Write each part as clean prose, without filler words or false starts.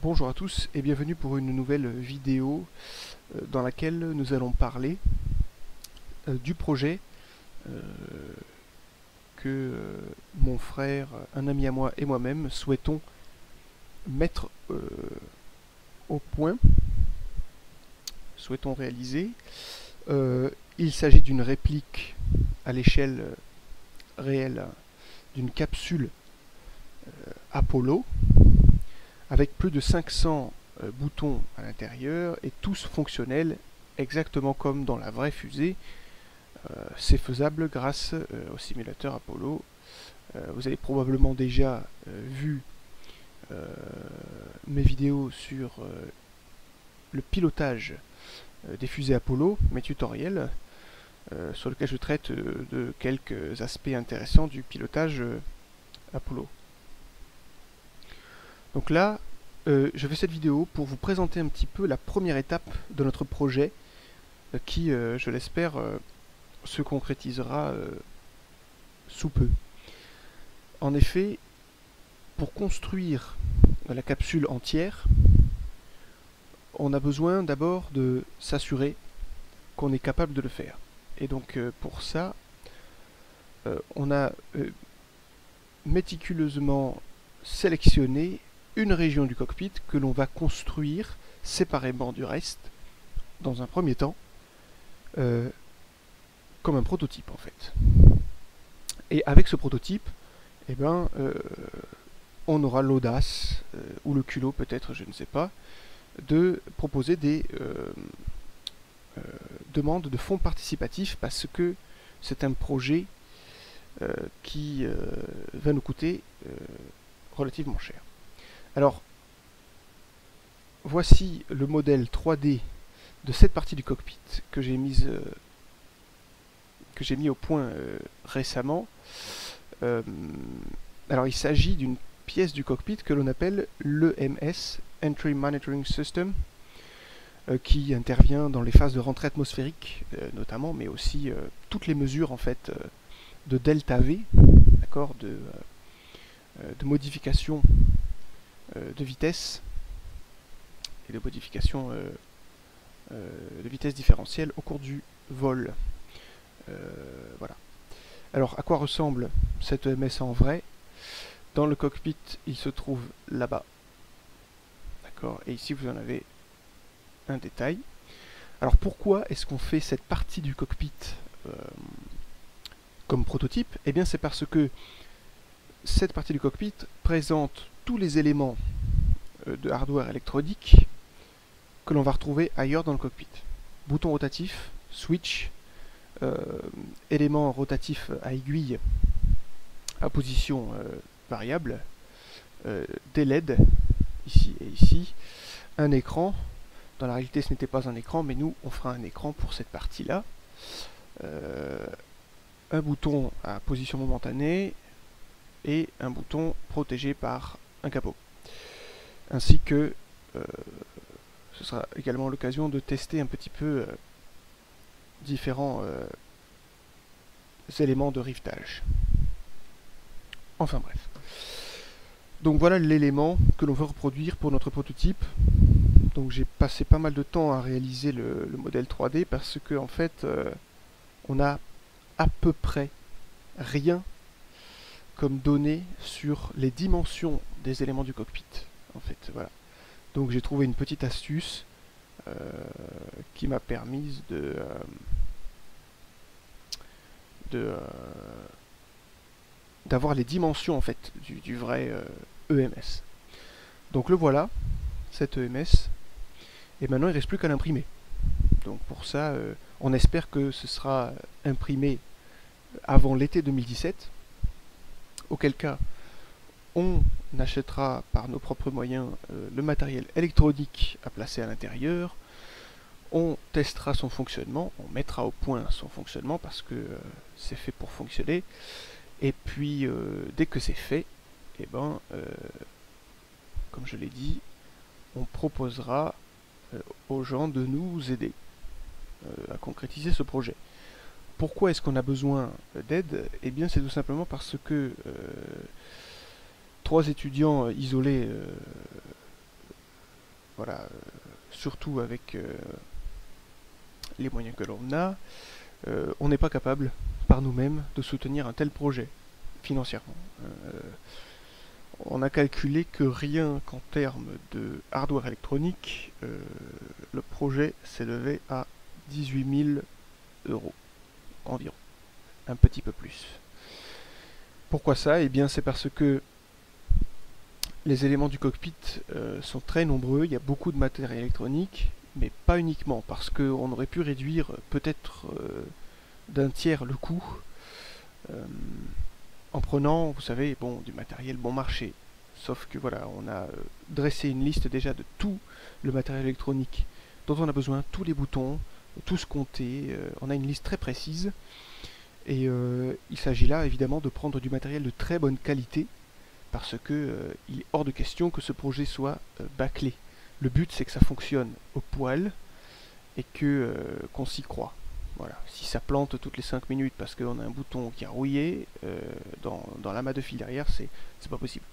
Bonjour à tous et bienvenue pour une nouvelle vidéo dans laquelle nous allons parler du projet euh, que mon frère, un ami à moi et moi-même souhaitons mettre au point, souhaitons réaliser. Il s'agit d'une réplique à l'échelle réelle d'une capsule Apollo avec plus de 500 boutons à l'intérieur et tous fonctionnels exactement comme dans la vraie fusée. C'est faisable grâce au simulateur Apollo. Vous avez probablement déjà vu mes vidéos sur le pilotage des fusées Apollo, mes tutoriels, sur lesquels je traite de quelques aspects intéressants du pilotage Apollo. Donc là, je fais cette vidéo pour vous présenter un petit peu la première étape de notre projet qui, je l'espère, se concrétisera sous peu. En effet, pour construire la capsule entière, on a besoin d'abord de s'assurer qu'on est capable de le faire. Et donc pour ça, on a méticuleusement sélectionné une région du cockpit que l'on va construire séparément du reste, dans un premier temps, comme un prototype en fait. Et avec ce prototype, eh ben, on aura l'audace, ou le culot peut-être, je ne sais pas, de proposer des demandes de fonds participatifs parce que c'est un projet qui va nous coûter relativement cher. Alors, voici le modèle 3D de cette partie du cockpit que j'ai mis au point récemment. Alors, il s'agit d'une pièce du cockpit que l'on appelle l'EMS, Entry Monitoring System, qui intervient dans les phases de rentrée atmosphérique notamment, mais aussi toutes les mesures en fait de delta V, d'accord, de modification de vitesse et de modification de vitesse différentielle au cours du vol. Voilà. Alors, à quoi ressemble cette EMS en vrai? Dans le cockpit, il se trouve là-bas. D'accord. Et ici, vous en avez un détail. Alors, pourquoi est-ce qu'on fait cette partie du cockpit comme prototype? Eh bien, c'est parce que cette partie du cockpit présente tous les éléments de hardware électronique que l'on va retrouver ailleurs dans le cockpit. Bouton rotatif, switch, éléments rotatifs à aiguille à position variable, des LED ici et ici, un écran. Dans la réalité, ce n'était pas un écran, mais nous, on fera un écran pour cette partie-là. Un bouton à position momentanée et un bouton protégé par un capot. Ainsi que ce sera également l'occasion de tester un petit peu différents éléments de rivetage. Enfin bref. Donc voilà l'élément que l'on veut reproduire pour notre prototype. Donc j'ai passé pas mal de temps à réaliser le modèle 3D parce que en fait on a à peu près rien comme données sur les dimensions des éléments du cockpit. En fait, voilà. Donc j'ai trouvé une petite astuce qui m'a permis d'avoir les dimensions en fait du vrai EMS. Donc le voilà, cet EMS, et maintenant il ne reste plus qu'à l'imprimer. Donc pour ça, on espère que ce sera imprimé avant l'été 2017, auquel cas on achètera par nos propres moyens le matériel électronique à placer à l'intérieur, on testera son fonctionnement, on mettra au point son fonctionnement parce que c'est fait pour fonctionner, et puis dès que c'est fait, et ben, comme je l'ai dit, on proposera aux gens de nous aider à concrétiser ce projet. Pourquoi est-ce qu'on a besoin d'aide? Eh bien c'est tout simplement parce que 3 étudiants isolés voilà, surtout avec les moyens que l'on a, on n'est pas capable par nous-mêmes de soutenir un tel projet financièrement. On a calculé que rien qu'en termes de hardware électronique, le projet s'élevait à 18 000 euros environ, un petit peu plus. Pourquoi ça? Eh bien c'est parce que les éléments du cockpit sont très nombreux, il y a beaucoup de matériel électronique, mais pas uniquement, parce qu'on aurait pu réduire peut-être d'un tiers le coût en prenant, vous savez, bon, du matériel bon marché. Sauf que voilà, on a dressé une liste déjà de tout le matériel électronique dont on a besoin, tous les boutons, tous comptés, on a une liste très précise. Et il s'agit là évidemment de prendre du matériel de très bonne qualité, parce que il est hors de question que ce projet soit bâclé. Le but c'est que ça fonctionne au poil et que qu'on s'y croit. Voilà. Si ça plante toutes les 5 minutes parce qu'on a un bouton qui a rouillé dans l'amas de fil derrière, c'est pas possible.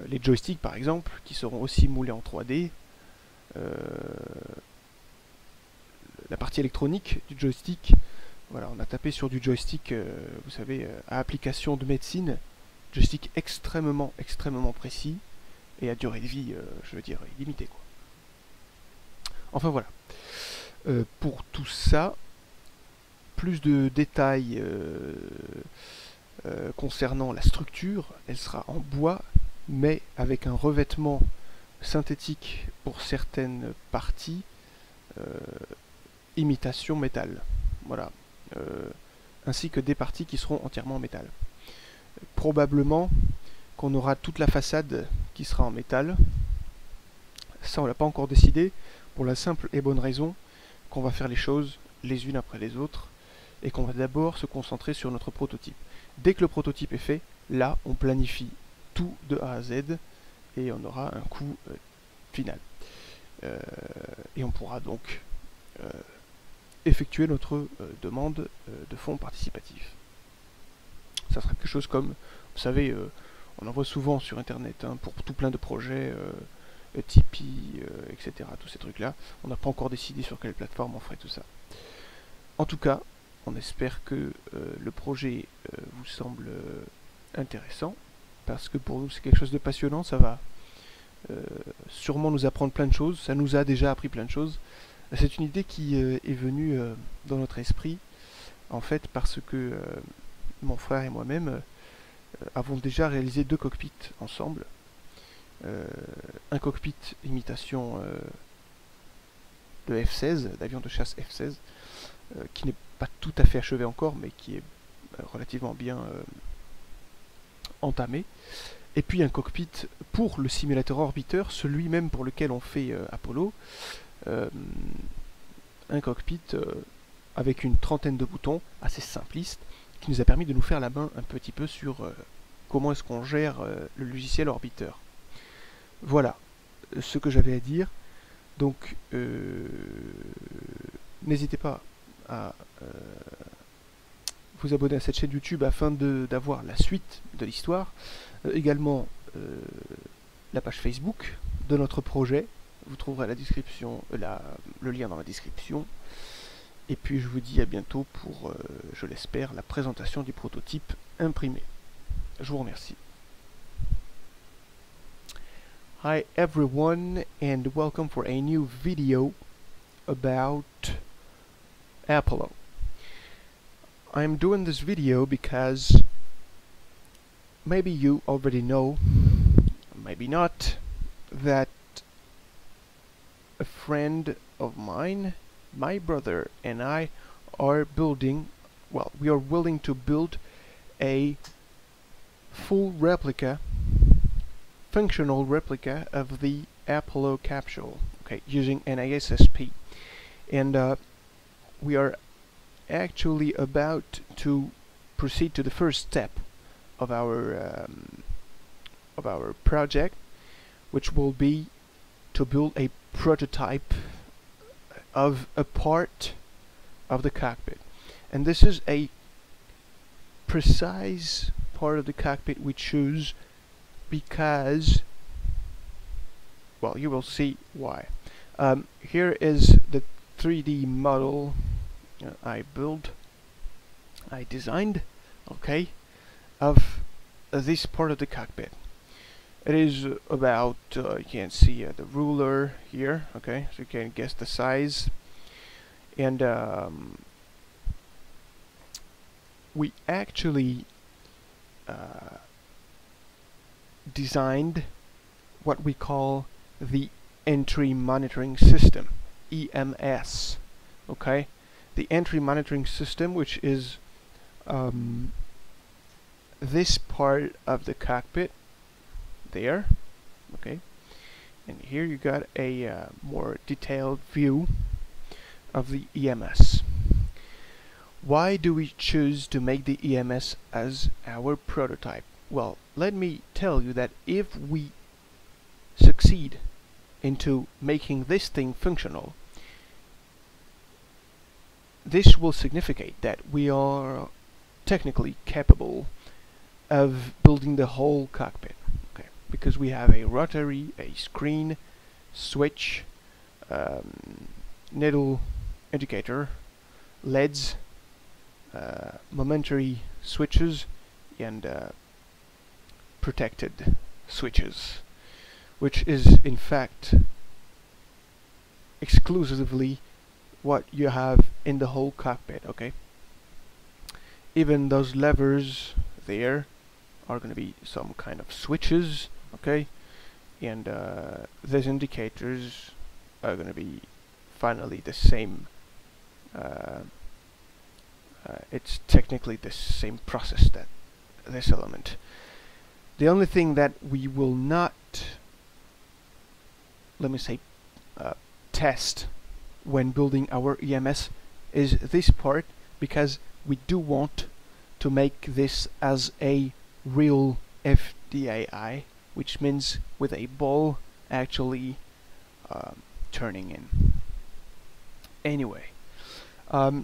Les joysticks par exemple, qui seront aussi moulés en 3D, la partie électronique du joystick, voilà, on a tapé sur du joystick, vous savez, à application de médecine, joystick extrêmement précis et à durée de vie, je veux dire, illimitée, quoi. Enfin voilà. Pour tout ça, plus de détails concernant la structure, elle sera en bois, mais avec un revêtement synthétique pour certaines parties, imitation métal. Voilà. Ainsi que des parties qui seront entièrement en métal. Probablement qu'on aura toute la façade qui sera en métal. Ça, on l'a pas encore décidé, pour la simple et bonne raison qu'on va faire les choses les unes après les autres et qu'on va d'abord se concentrer sur notre prototype. Dès que le prototype est fait, là, on planifie tout de A à Z et on aura un coût final. Et on pourra donc effectuer notre demande de fonds participatifs. Ça sera quelque chose comme, vous savez, on en voit souvent sur internet pour tout plein de projets, Tipeee, etc. Tous ces trucs là. On n'a pas encore décidé sur quelle plateforme on ferait tout ça. En tout cas, on espère que le projet vous semble intéressant, parce que pour nous c'est quelque chose de passionnant, ça va sûrement nous apprendre plein de choses, ça nous a déjà appris plein de choses. C'est une idée qui est venue dans notre esprit, en fait, parce que mon frère et moi-même avons déjà réalisé 2 cockpits ensemble. Un cockpit imitation de F-16, d'avion de chasse F-16, qui n'est pas tout à fait achevé encore, mais qui est relativement bien entamé. Et puis un cockpit pour le simulateur orbiteur, celui même pour lequel on fait Apollo. Un cockpit avec une trentaine de boutons, assez simpliste, qui nous a permis de nous faire la main un petit peu sur comment est-ce qu'on gère le logiciel orbiteur. Voilà ce que j'avais à dire. Donc n'hésitez pas à vous abonner à cette chaîne YouTube afin d'avoir la suite de l'histoire. Également la page Facebook de notre projet. Vous trouverez la description, le lien dans la description. Et puis je vous dis à bientôt pour, je l'espère, la présentation du prototype imprimé. Je vous remercie. Hi everyone and welcome for a new video about Apollo. I'm doing this video because maybe you already know, maybe not, that a friend of mine, my brother and I are building, well, we are willing to build a full replica, functional replica of the Apollo capsule, okay, using NASSP. And we are actually about to proceed to the first step of our project, which will be to build a prototype of a part of the cockpit. And this is a precise part of the cockpit we choose because well, you will see why. Here is the 3D model I designed, okay, of this part of the cockpit. It is about, you can see the ruler here, okay, so you can guess the size. And we actually designed what we call the entry monitoring system, EMS, okay? The entry monitoring system, which is this part of the cockpit there, okay? And here you got a more detailed view of the EMS. Why do we choose to make the EMS as our prototype? Well, let me tell you that if we succeed into making this thing functional, this will signify that we are technically capable of building the whole cockpit, okay? Because we have a rotary, a screen, switch, needle indicator, LEDs, momentary switches, and protected switches, which is in fact exclusively what you have in the whole cockpit, okay? Even those levers there are going to be some kind of switches, okay? And these indicators are going to be finally the same. It's technically the same process that this element. The only thing that we will not, let me say, test when building our EMS is this part, because we do want to make this as a real FDAI, which means with a ball actually turning in. Anyway,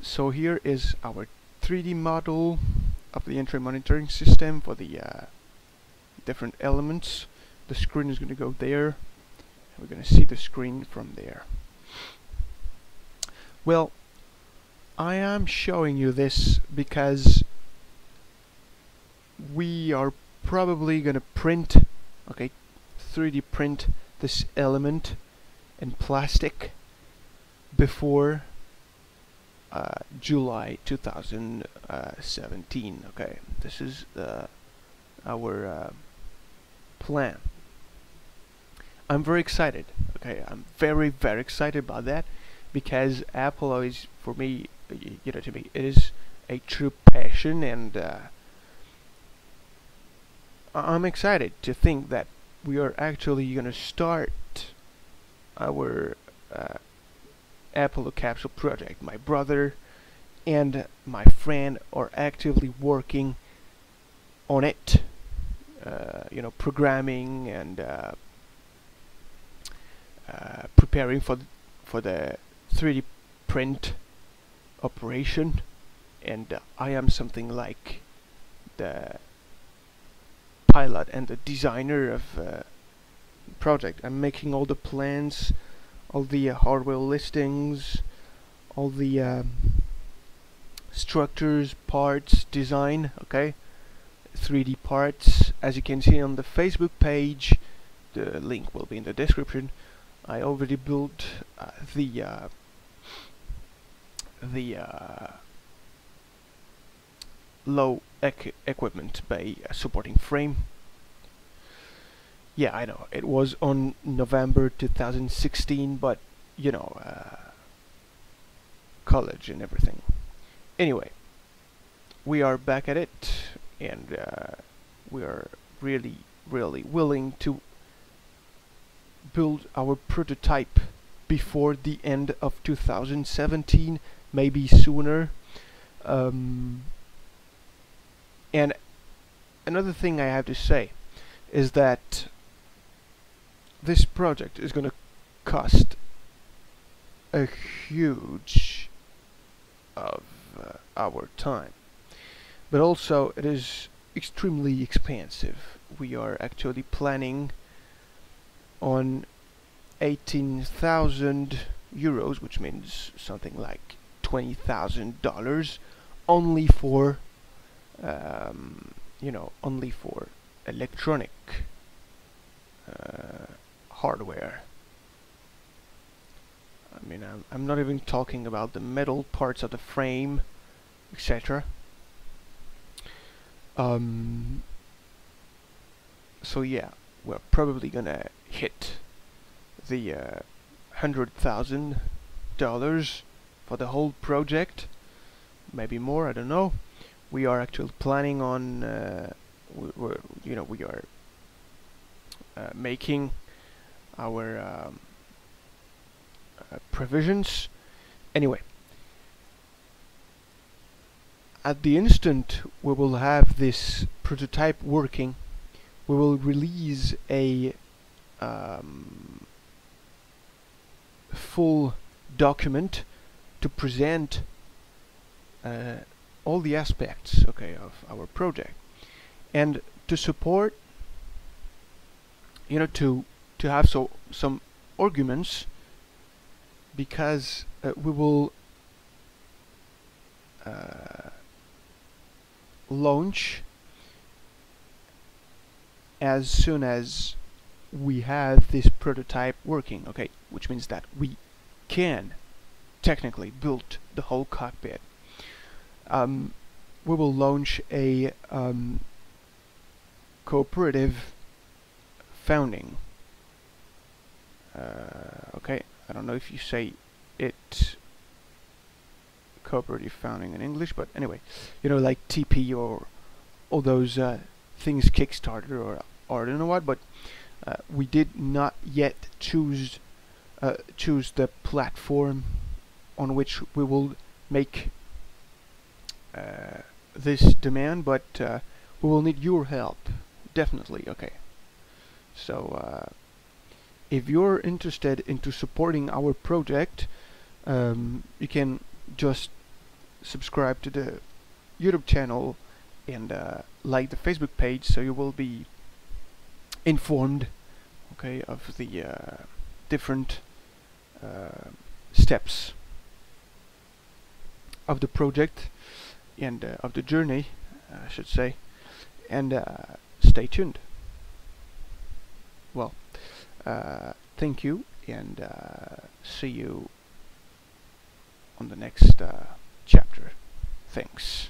so here is our 3D model of the entry monitoring system for the different elements. The screen is going to go there. We're going to see the screen from there. Well, I am showing you this because we are probably going to print, okay, 3D print this element in plastic before July 2017. Okay, this is our plan. I'm very excited. Okay, I'm very excited about that, because Apple is, for me, you know, to me, it is a true passion, and I'm excited to think that we are actually going to start our Apollo capsule project. My brother and my friend are actively working on it, you know, programming and preparing for the 3D print operation, and I am something like the pilot and the designer of project. I'm making all the plans, all the hardware listings, all the structures, parts, design, okay, 3D parts. As you can see on the Facebook page, the link will be in the description. I already built the low equipment bay supporting frame. Yeah, I know, it was on November 2016, but you know, college and everything. Anyway, we are back at it, and we are really willing to build our prototype before the end of 2017, maybe sooner. And another thing I have to say is that this project is going to cost a huge of our time, but also it is extremely expensive. We are actually planning on 18,000 euros, which means something like $20,000, only for only for electronic hardware. I mean, I'm not even talking about the metal parts of the frame, etc. So yeah, we're probably gonna hit the $100,000 for the whole project, maybe more. I don't know. We are actually planning on we are making our provisions. Anyway, at the instant we will have this prototype working, we will release a full document to present all the aspects, okay, of our project, and to support, to have some arguments, because we will launch as soon as we have this prototype working, okay, which means that we can technically build the whole cockpit. We will launch a cooperative founding. Okay, I don't know if you say it cooperative founding in English, but anyway, like TP or all those things, Kickstarter or I don't know what, but we did not yet choose the platform on which we will make this demand, but we will need your help, definitely. Okay, so if you're interested into supporting our project, you can just subscribe to the YouTube channel and like the Facebook page, so you will be informed, okay, of the different steps of the project and of the journey, I should say, and stay tuned. Well, thank you, and see you on the next chapter. Thanks.